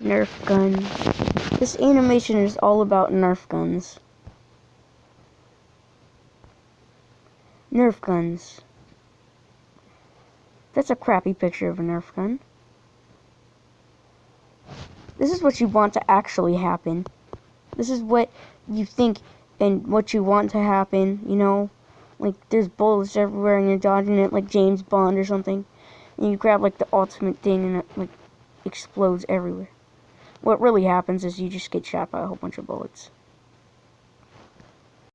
Nerf gun. This animation is all about Nerf guns. Nerf guns. That's a crappy picture of a Nerf gun. This is what you want to actually happen. This is what you think and what you want to happen, you know? Like, there's bullets everywhere and you're dodging it like James Bond or something. And you grab, like, the ultimate thing and it, like, explodes everywhere. What really happens is you just get shot by a whole bunch of bullets.